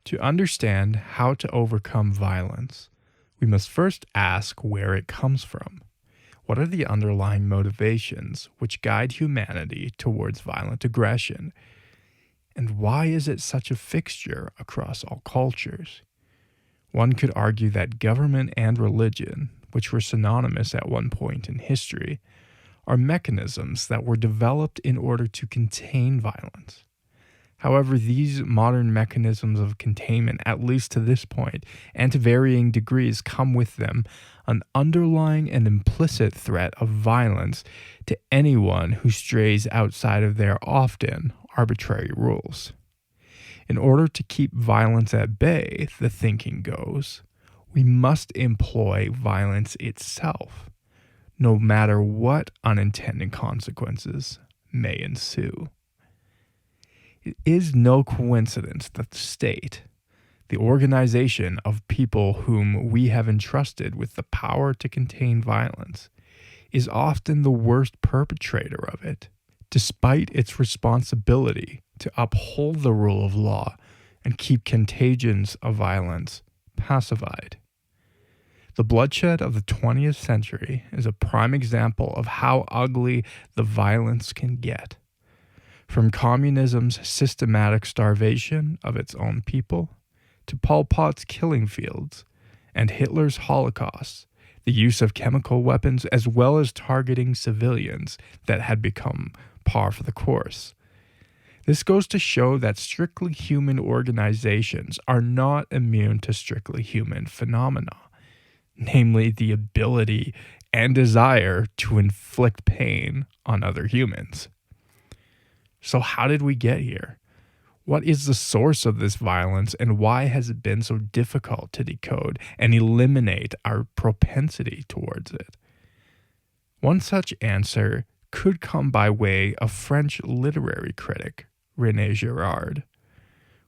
To understand how to overcome violence, we must first ask where it comes from. What are the underlying motivations which guide humanity towards violent aggression? And why is it such a fixture across all cultures? One could argue that government and religion, which were synonymous at one point in history, are mechanisms that were developed in order to contain violence. However, these modern mechanisms of containment, at least to this point, and to varying degrees, come with them an underlying and implicit threat of violence to anyone who strays outside of their often arbitrary rules. In order to keep violence at bay, the thinking goes, we must employ violence itself, no matter what unintended consequences may ensue. It is no coincidence that the state, the organization of people whom we have entrusted with the power to contain violence, is often the worst perpetrator of it, despite its responsibility to uphold the rule of law and keep contagions of violence pacified. The bloodshed of the 20th century is a prime example of how ugly the violence can get. From communism's systematic starvation of its own people, to Pol Pot's killing fields, and Hitler's Holocaust, the use of chemical weapons as well as targeting civilians that had become par for the course. This goes to show that strictly human organizations are not immune to strictly human phenomena, namely the ability and desire to inflict pain on other humans. So how did we get here? What is the source of this violence, and why has it been so difficult to decode and eliminate our propensity towards it? One such answer could come by way of French literary critic Rene Girards,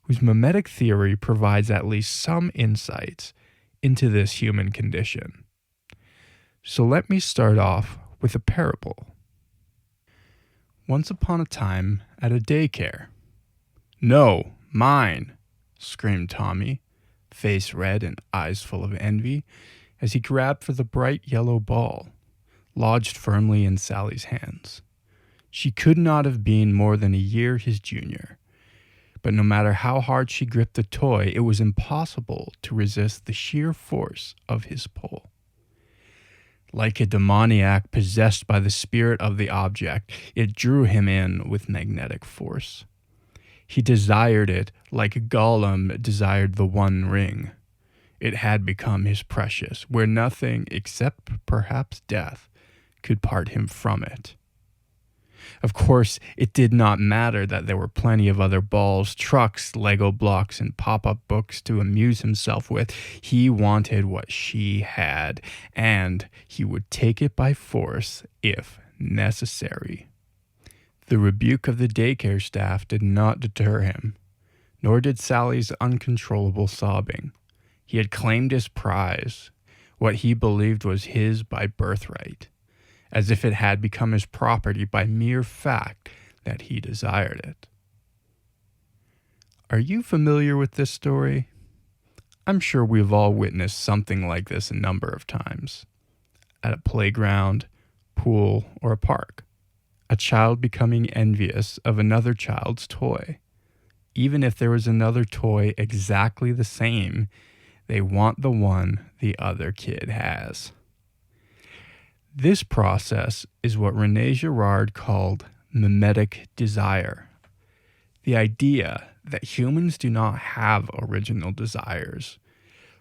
whose mimetic theory provides at least some insights into this human condition. So let me start off with a parable. Once upon a time, at a daycare. "No, mine," screamed Tommy, face red and eyes full of envy, as he grabbed for the bright yellow ball, lodged firmly in Sally's hands. She could not have been more than a year his junior, but no matter how hard she gripped the toy, it was impossible to resist the sheer force of his pull. Like a demoniac possessed by the spirit of the object, it drew him in with magnetic force. He desired it like Gollum desired the One Ring. It had become his precious, where nothing, except perhaps death, could part him from it. Of course, it did not matter that there were plenty of other balls, trucks, Lego blocks, and pop-up books to amuse himself with. He wanted what she had, and he would take it by force if necessary. The rebuke of the daycare staff did not deter him, nor did Sally's uncontrollable sobbing. He had claimed his prize, what he believed was his by birthright, as if it had become his property by mere fact that he desired it. Are you familiar with this story? I'm sure we've all witnessed something like this a number of times. At a playground, pool, or a park. A child becoming envious of another child's toy. Even if there was another toy exactly the same, they want the one the other kid has. This process is what Rene Girards called mimetic desire. The idea that humans do not have original desires,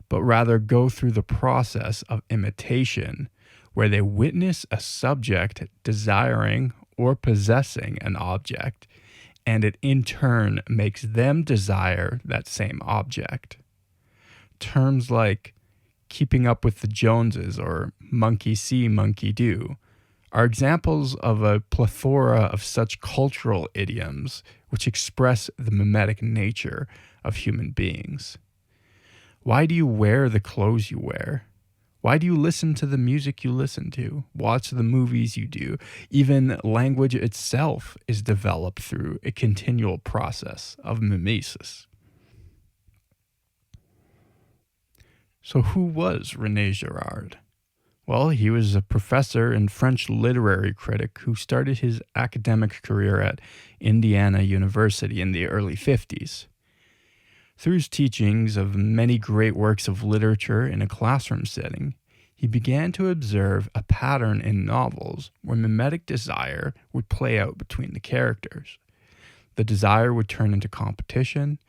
but rather go through the process of imitation, where they witness a subject desiring or possessing an object, and it in turn makes them desire that same object. Terms like keeping up with the Joneses or monkey see, monkey do are examples of a plethora of such cultural idioms which express the mimetic nature of human beings. Why do you wear the clothes you wear? Why do you listen to the music you listen to? Watch the movies you do? Even language itself is developed through a continual process of mimesis. So who was Rene Girard? Well, he was a professor and French literary critic who started his academic career at Indiana University in the early 50s. Through his teachings of many great works of literature in a classroom setting, he began to observe a pattern in novels where mimetic desire would play out between the characters. The desire would turn into competition,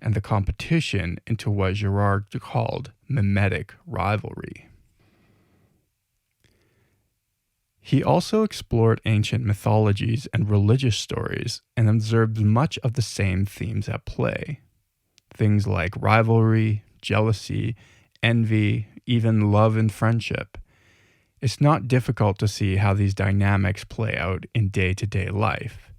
and the competition into what Girard called mimetic rivalry. He also explored ancient mythologies and religious stories and observed much of the same themes at play. Things like rivalry, jealousy, envy, even love and friendship. It's not difficult to see how these dynamics play out in day-to-day life.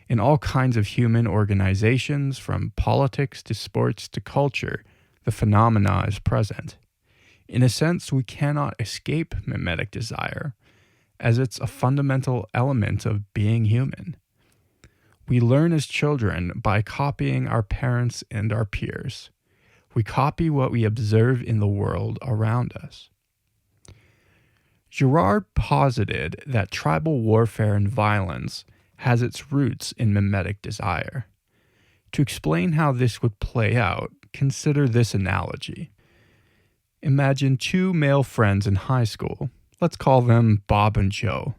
In all kinds of human organizations, from politics to sports to culture, the phenomena is present. In a sense, we cannot escape mimetic desire, as it's a fundamental element of being human. We learn as children by copying our parents and our peers. We copy what we observe in the world around us. Girard posited that tribal warfare and violence has its roots in mimetic desire. To explain how this would play out, consider this analogy. Imagine two male friends in high school. Let's call them Bob and Joe.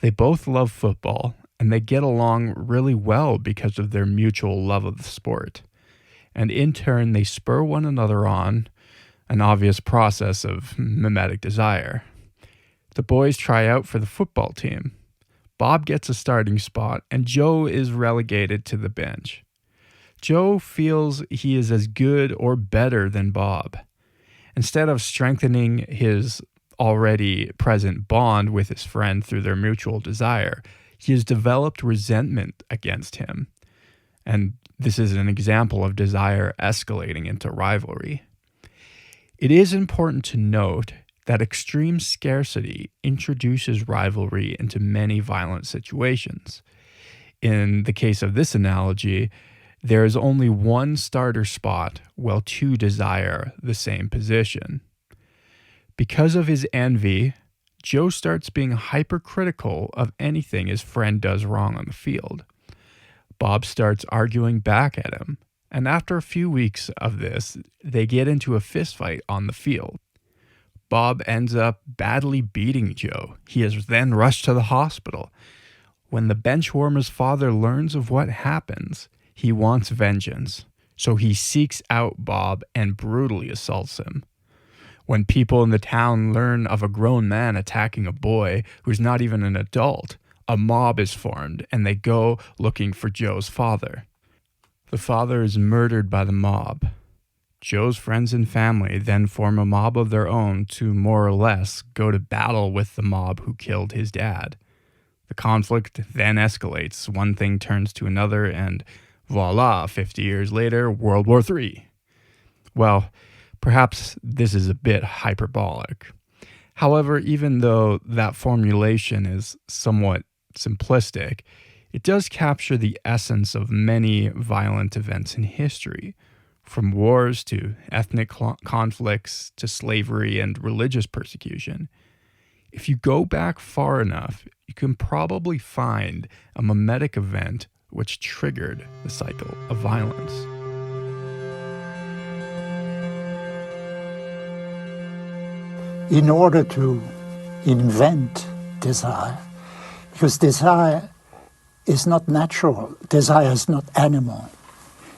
They both love football, and they get along really well because of their mutual love of the sport. And in turn, they spur one another on, an obvious process of mimetic desire. The boys try out for the football team. Bob gets a starting spot, and Joe is relegated to the bench. Joe feels he is as good or better than Bob. Instead of strengthening his already present bond with his friend through their mutual desire, he has developed resentment against him. And this is an example of desire escalating into rivalry. It is important to note that extreme scarcity introduces rivalry into many violent situations. In the case of this analogy, there is only one starter spot while two desire the same position. Because of his envy, Joe starts being hypercritical of anything his friend does wrong on the field. Bob starts arguing back at him, and after a few weeks of this, they get into a fistfight on the field. Bob ends up badly beating Joe. He is then rushed to the hospital. When the benchwarmer's father learns of what happens, he wants vengeance, so he seeks out Bob and brutally assaults him. When people in the town learn of a grown man attacking a boy who's not even an adult, a mob is formed and they go looking for Joe's father. The father is murdered by the mob. Joe's friends and family then form a mob of their own to more or less go to battle with the mob who killed his dad. The conflict then escalates, one thing turns to another, and voila, 50 years later, World War III. Well, perhaps this is a bit hyperbolic. However, even though that formulation is somewhat simplistic, it does capture the essence of many violent events in history, from wars to ethnic conflicts to slavery and religious persecution. If you go back far enough, you can probably find a mimetic event which triggered the cycle of violence. In order to invent desire, because desire is not natural, desire is not animal.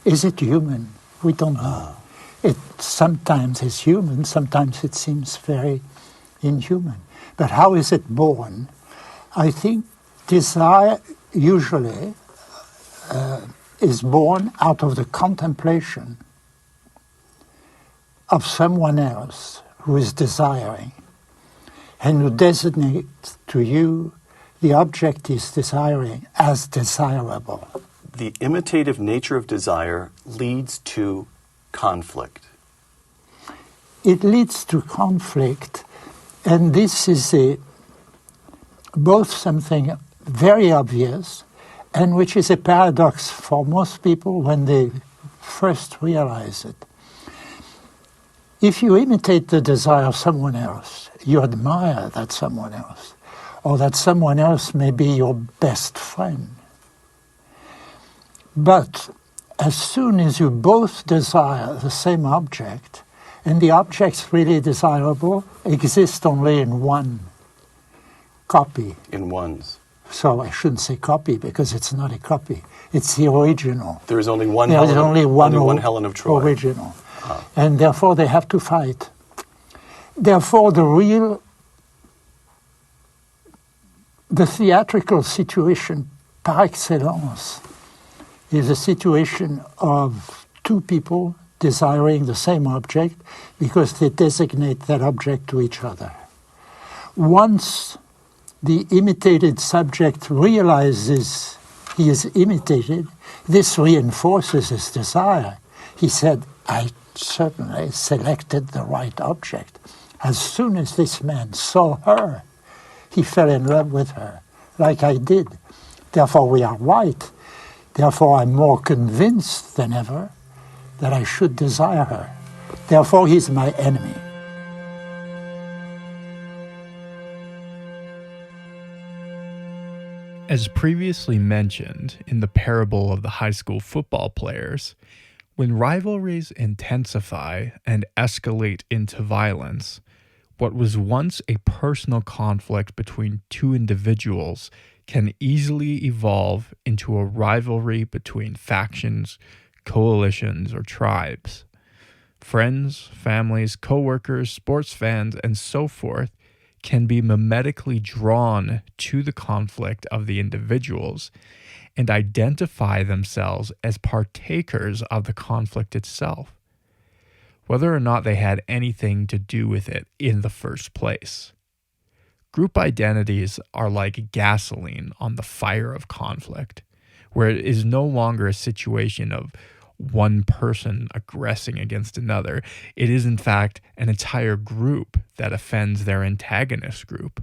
Is it human? We don't know. It sometimes is human, sometimes it seems very inhuman. But how is it born? I think desire usually is born out of the contemplation of someone else who is desiring and who designates to you the object is desiring as desirable. The imitative nature of desire leads to conflict. It leads to conflict, and this is both something very obvious and which is a paradox for most people when they first realize it. If you imitate the desire of someone else, you admire that someone else, or that someone else may be your best friend. But as soon as you both desire the same object, and the objects really desirable exist only in one copy. In ones. So I shouldn't say copy because it's not a copy. It's the original. There is only one. There is only one Helen of Troy. Original, and therefore they have to fight. Therefore, the theatrical situation par excellence is a situation of two people desiring the same object because they designate that object to each other. Once the imitated subject realizes he is imitated, this reinforces his desire. He said, I certainly selected the right object. As soon as this man saw her, he fell in love with her, like I did. Therefore, we are right. Therefore, I'm more convinced than ever that I should desire her. Therefore, he's my enemy. As previously mentioned in the parable of the high school football players, when rivalries intensify and escalate into violence, what was once a personal conflict between two individuals can easily evolve into a rivalry between factions, coalitions, or tribes. Friends, families, co-workers, sports fans, and so forth can be mimetically drawn to the conflict of the individuals and identify themselves as partakers of the conflict itself, whether or not they had anything to do with it in the first place. Group identities are like gasoline on the fire of conflict, where it is no longer a situation of one person aggressing against another. It is, in fact, an entire group that offends their antagonist group,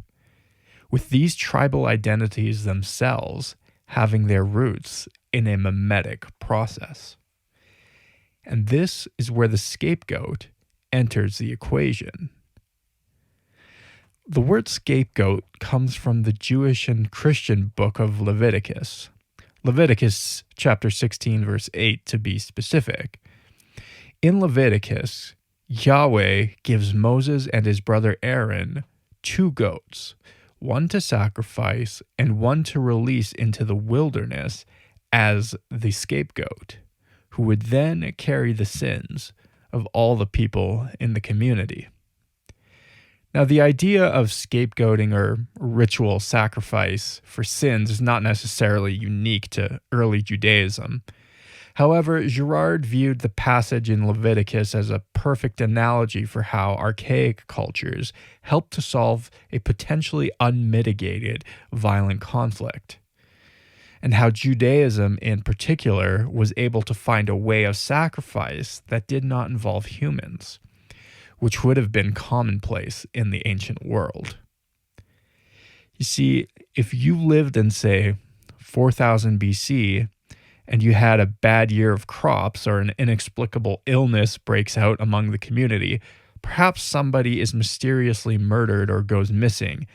with these tribal identities themselves having their roots in a mimetic process. And this is where the scapegoat enters the equation. The word scapegoat comes from the Jewish and Christian book of Leviticus. Leviticus chapter 16, verse 8 to be specific. In Leviticus, Yahweh gives Moses and his brother Aaron 2 goats, one to sacrifice and one to release into the wilderness as the scapegoat, who would then carry the sins of all the people in the community. Now, the idea of scapegoating or ritual sacrifice for sins is not necessarily unique to early Judaism. However, Girard viewed the passage in Leviticus as a perfect analogy for how archaic cultures helped to solve a potentially unmitigated violent conflict, and how Judaism in particular was able to find a way of sacrifice that did not involve humans, which would have been commonplace in the ancient world. You see, if you lived in, say, 4000 BC, and you had a bad year of crops or an inexplicable illness breaks out among the community, perhaps somebody is mysteriously murdered or goes missing,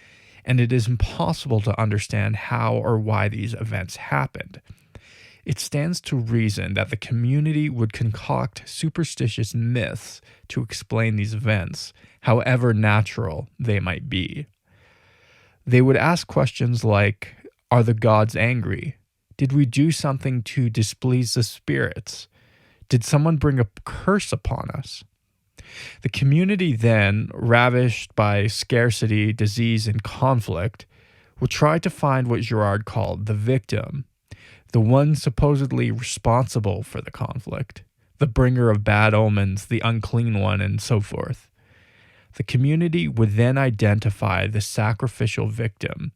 and it is impossible to understand how or why these events happened. It stands to reason that the community would concoct superstitious myths to explain these events, however natural they might be. They would ask questions like, are the gods angry? Did we do something to displease the spirits? Did someone bring a curse upon us? The community then, ravished by scarcity, disease, and conflict, would try to find what Girard called the victim, the one supposedly responsible for the conflict, the bringer of bad omens, the unclean one, and so forth. The community would then identify the sacrificial victim,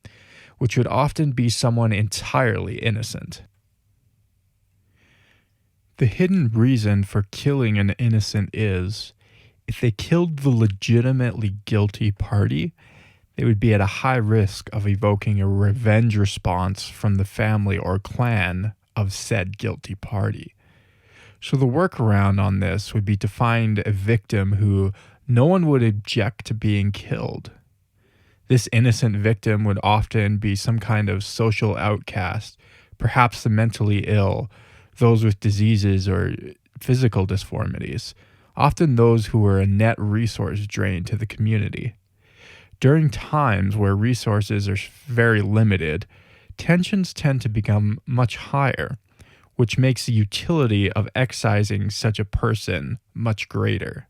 which would often be someone entirely innocent. The hidden reason for killing an innocent is, if they killed the legitimately guilty party, they would be at a high risk of evoking a revenge response from the family or clan of said guilty party. So the workaround on this would be to find a victim who no one would object to being killed. This innocent victim would often be some kind of social outcast, perhaps the mentally ill, those with diseases or physical disformities, often those who were a net resource drain to the community. During times where resources are very limited, tensions tend to become much higher, which makes the utility of excising such a person much greater.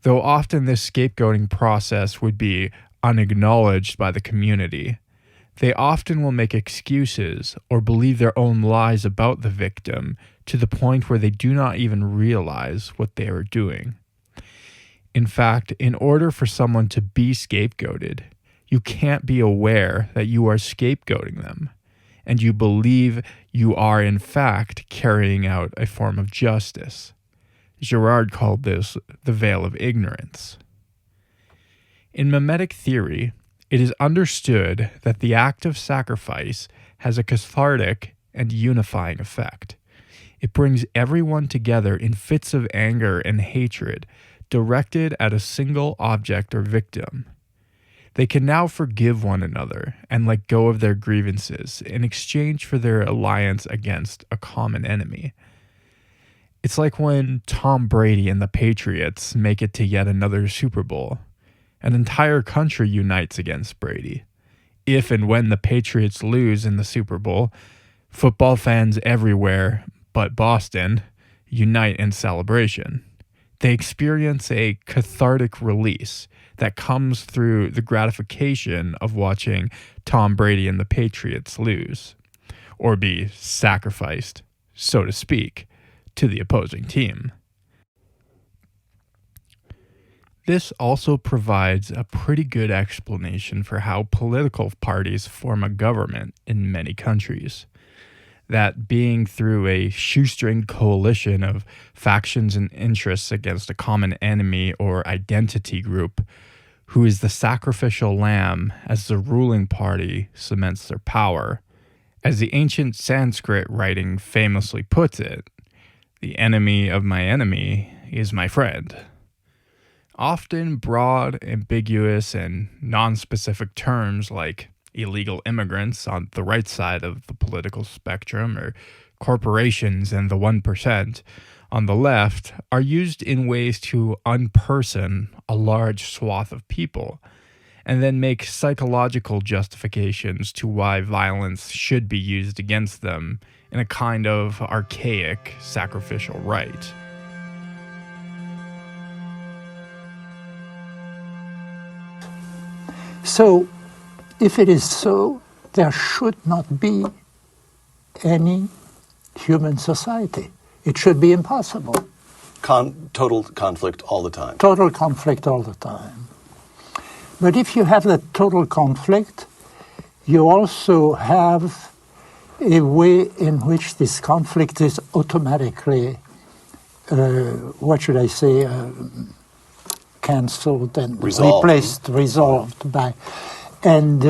Though often this scapegoating process would be unacknowledged by the community, they often will make excuses or believe their own lies about the victim to the point where they do not even realize what they are doing. In fact, in order for someone to be scapegoated, you can't be aware that you are scapegoating them, and you believe you are in fact carrying out a form of justice. Girard called this the veil of ignorance. In mimetic theory, it is understood that the act of sacrifice has a cathartic and unifying effect. It brings everyone together in fits of anger and hatred directed at a single object or victim. They can now forgive one another and let go of their grievances in exchange for their alliance against a common enemy. It's like when Tom Brady and the Patriots make it to yet another Super Bowl. An entire country unites against Brady. If and when the Patriots lose in the Super Bowl, football fans everywhere but Boston unite in celebration. They experience a cathartic release that comes through the gratification of watching Tom Brady and the Patriots lose, or be sacrificed, so to speak, to the opposing team. This also provides a pretty good explanation for how political parties form a government in many countries. That being through a shoestring coalition of factions and interests against a common enemy or identity group, who is the sacrificial lamb as the ruling party cements their power. As the ancient Sanskrit writing famously puts it, the enemy of my enemy is my friend. Often broad, ambiguous, and non-specific terms like illegal immigrants on the right side of the political spectrum or corporations and the 1% on the left are used in ways to unperson a large swath of people and then make psychological justifications to why violence should be used against them in a kind of archaic sacrificial rite. So, if it is so, there should not be any human society. It should be impossible. Total conflict all the time. Total conflict all the time. But if you have that total conflict, you also have a way in which this conflict is automatically, cancelled and resolved by. And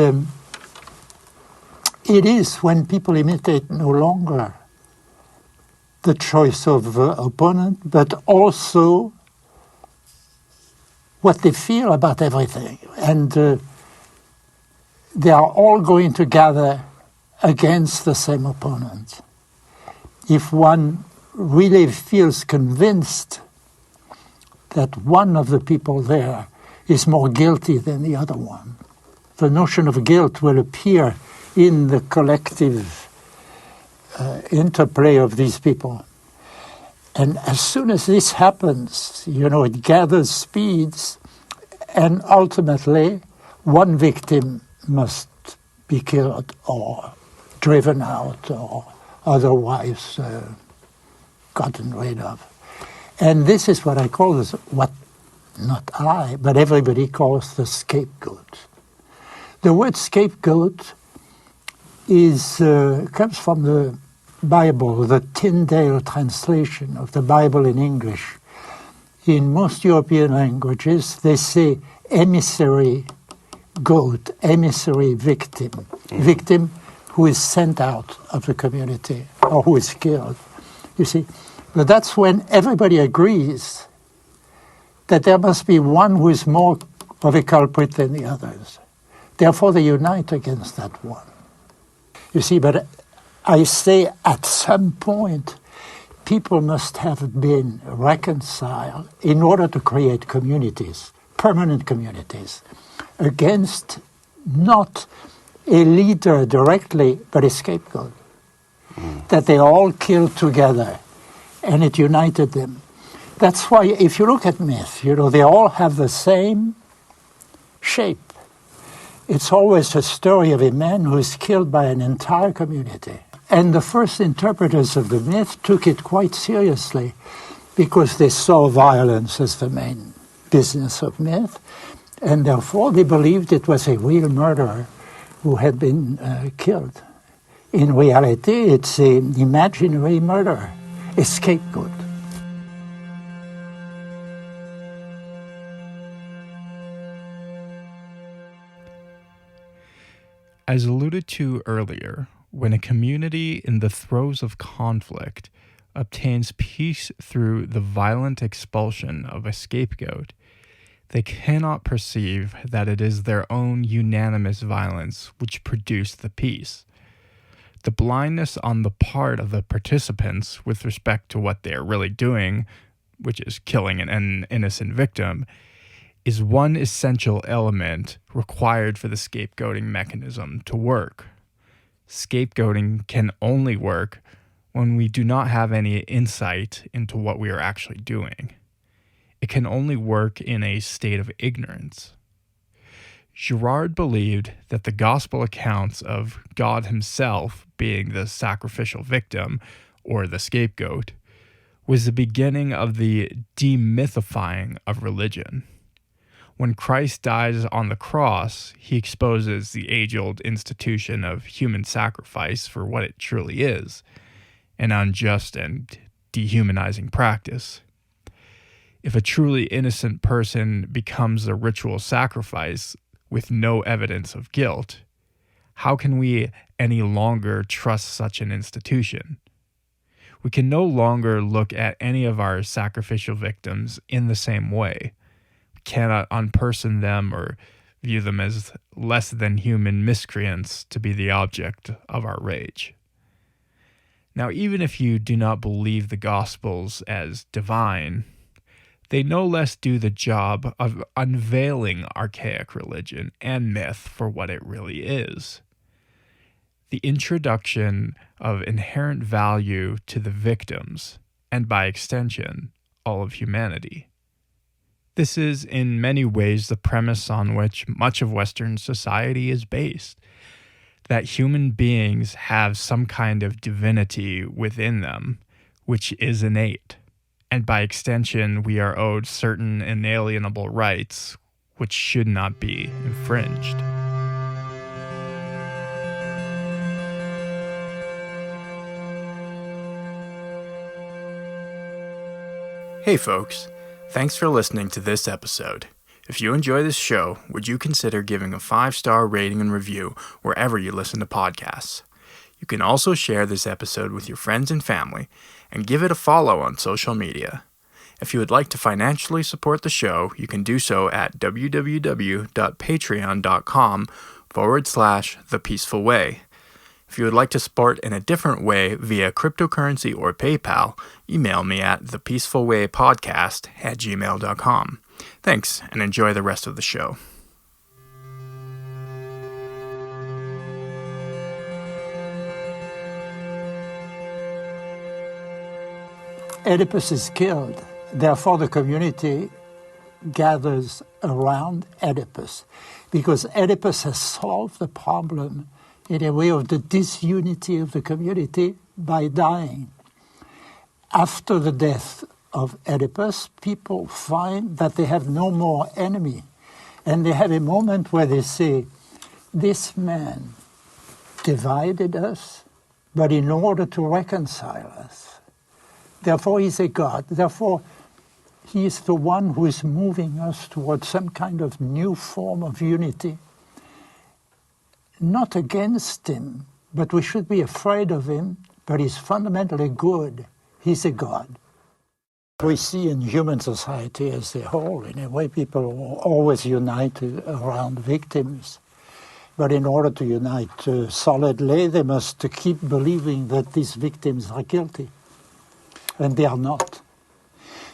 it is when people imitate no longer the choice of opponent, but also what they feel about everything. And they are all going to gather against the same opponent. If one really feels convinced that one of the people there is more guilty than the other one, the notion of guilt will appear in the collective interplay of these people. And as soon as this happens, it gathers speeds, and ultimately one victim must be killed or driven out or otherwise gotten rid of. And this is what I call not I, but everybody calls the scapegoat. The word scapegoat comes from the Bible, the Tyndale translation of the Bible in English. In most European languages, they say emissary goat, emissary victim, victim who is sent out of the community or who is killed. You see, But that's when everybody agrees that there must be one who is more of a culprit than the others. Therefore, they unite against that one. You see, but I say at some point, people must have been reconciled in order to create communities, permanent communities, against not a leader directly, but a scapegoat. That they all killed together, and it united them. That's why, if you look at myth, they all have the same shape. It's always a story of a man who is killed by an entire community. And the first interpreters of the myth took it quite seriously because they saw violence as the main business of myth, and therefore they believed it was a real murderer who had been killed. In reality, it's an imaginary murderer, a scapegoat. As alluded to earlier, when a community in the throes of conflict obtains peace through the violent expulsion of a scapegoat, they cannot perceive that it is their own unanimous violence which produced the peace. The blindness on the part of the participants with respect to what they are really doing, which is killing an innocent victim, is one essential element required for the scapegoating mechanism to work. Scapegoating can only work when we do not have any insight into what we are actually doing. It can only work in a state of ignorance. Girard believed that the gospel accounts of God himself being the sacrificial victim, or the scapegoat, was the beginning of the demythifying of religion. When Christ dies on the cross, he exposes the age-old institution of human sacrifice for what it truly is, an unjust and dehumanizing practice. If a truly innocent person becomes a ritual sacrifice with no evidence of guilt, how can we any longer trust such an institution? We can no longer look at any of our sacrificial victims in the same way. We cannot unperson them or view them as less than human miscreants to be the object of our rage. Now, even if you do not believe the Gospels as divine, they no less do the job of unveiling archaic religion and myth for what it really is. The introduction of inherent value to the victims, and by extension, all of humanity. This is in many ways the premise on which much of Western society is based, that human beings have some kind of divinity within them, which is innate. And by extension, we are owed certain inalienable rights which should not be infringed. Hey folks, thanks for listening to this episode. If you enjoy this show, would you consider giving a 5-star rating and review wherever you listen to podcasts? You can also share this episode with your friends and family, and give it a follow on social media. If you would like to financially support the show, you can do so at www.patreon.com/thepeacefulway. If you would like to support in a different way via cryptocurrency or PayPal, email me at thepeacefulwaypodcast@gmail.com. Thanks, and enjoy the rest of the show. Oedipus is killed. Therefore, the community gathers around Oedipus, because Oedipus has solved the problem in a way of the disunity of the community by dying. After the death of Oedipus, people find that they have no more enemy. And they have a moment where they say, this man divided us, but in order to reconcile us. Therefore, he's a God. Therefore, he is the one who is moving us towards some kind of new form of unity. Not against him, but we should be afraid of him, but he's fundamentally good. he's a god. We see in human society as a whole, in a way, people are always united around victims. But in order to unite solidly, they must keep believing that these victims are guilty. And they are not.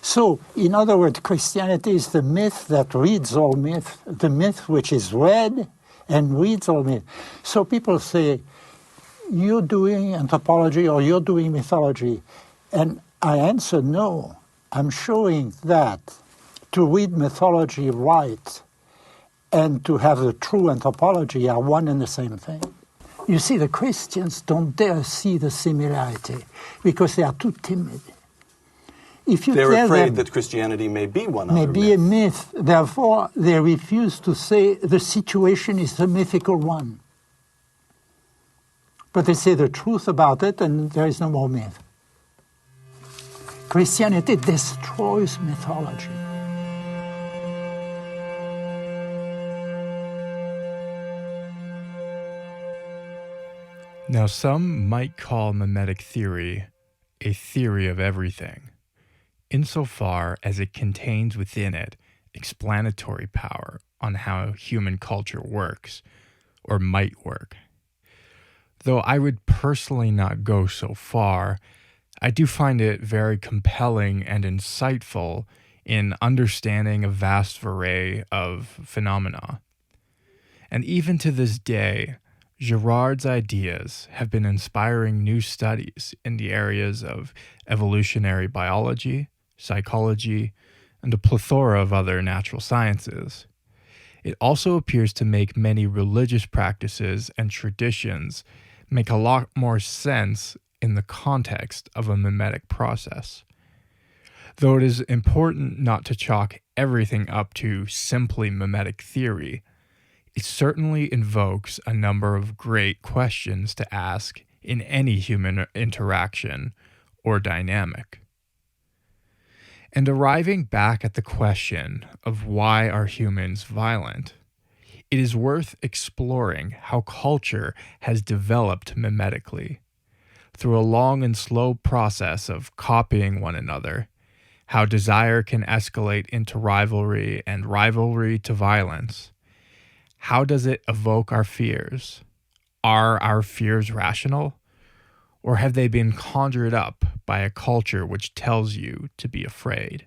So, in other words, Christianity is the myth that reads all myth, the myth which is read and reads all myth. So people say, you're doing anthropology or you're doing mythology. And I answer, no. I'm showing that to read mythology right and to have the true anthropology are one and the same thing. You see, the Christians don't dare see the similarity because they are too timid. If you They're tell afraid them, that Christianity may be one may other be myth. a myth, therefore they refuse to say the situation is a mythical one. But they say the truth about it and there is no more myth. Christianity destroys mythology. Now, some might call mimetic theory a theory of everything, insofar as it contains within it explanatory power on how human culture works, or might work. Though I would personally not go so far, I do find it very compelling and insightful in understanding a vast array of phenomena. And even to this day, Girard's ideas have been inspiring new studies in the areas of evolutionary biology, psychology, and a plethora of other natural sciences. It also appears to make many religious practices and traditions make a lot more sense in the context of a mimetic process. Though it is important not to chalk everything up to simply mimetic theory, it certainly invokes a number of great questions to ask in any human interaction or dynamic. And arriving back at the question of why are humans violent, it is worth exploring how culture has developed mimetically. Through a long and slow process of copying one another, how desire can escalate into rivalry and rivalry to violence. How does it evoke our fears? Are our fears rational? Or have they been conjured up by a culture which tells you to be afraid?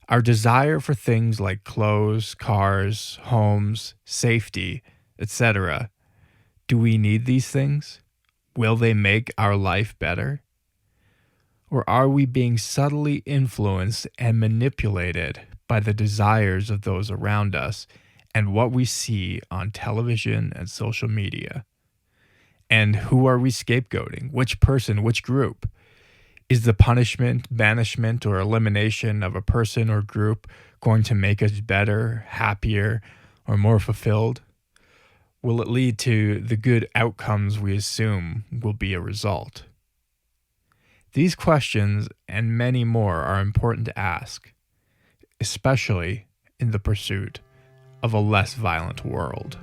Our desire for things like clothes, cars, homes, safety, etc. Do we need these things? Will they make our life better? Or are we being subtly influenced and manipulated by the desires of those around us and what we see on television and social media? And who are we scapegoating? Which person, which group? Is the punishment, banishment, or elimination of a person or group going to make us better, happier, or more fulfilled? Will it lead to the good outcomes we assume will be a result? These questions and many more are important to ask, especially in the pursuit of a less violent world.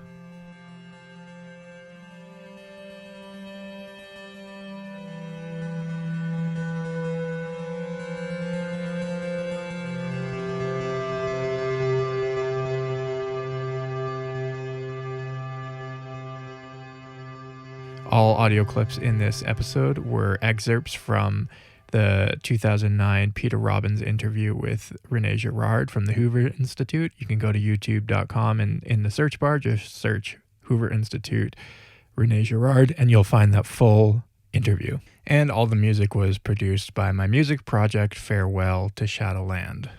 All audio clips in this episode were excerpts from the 2009 Peter Robbins interview with Rene Girard from the Hoover Institute. You can go to youtube.com and in the search bar, just search Hoover Institute Rene Girard, and you'll find that full interview. And all the music was produced by my music project, Farewell to Shadowland.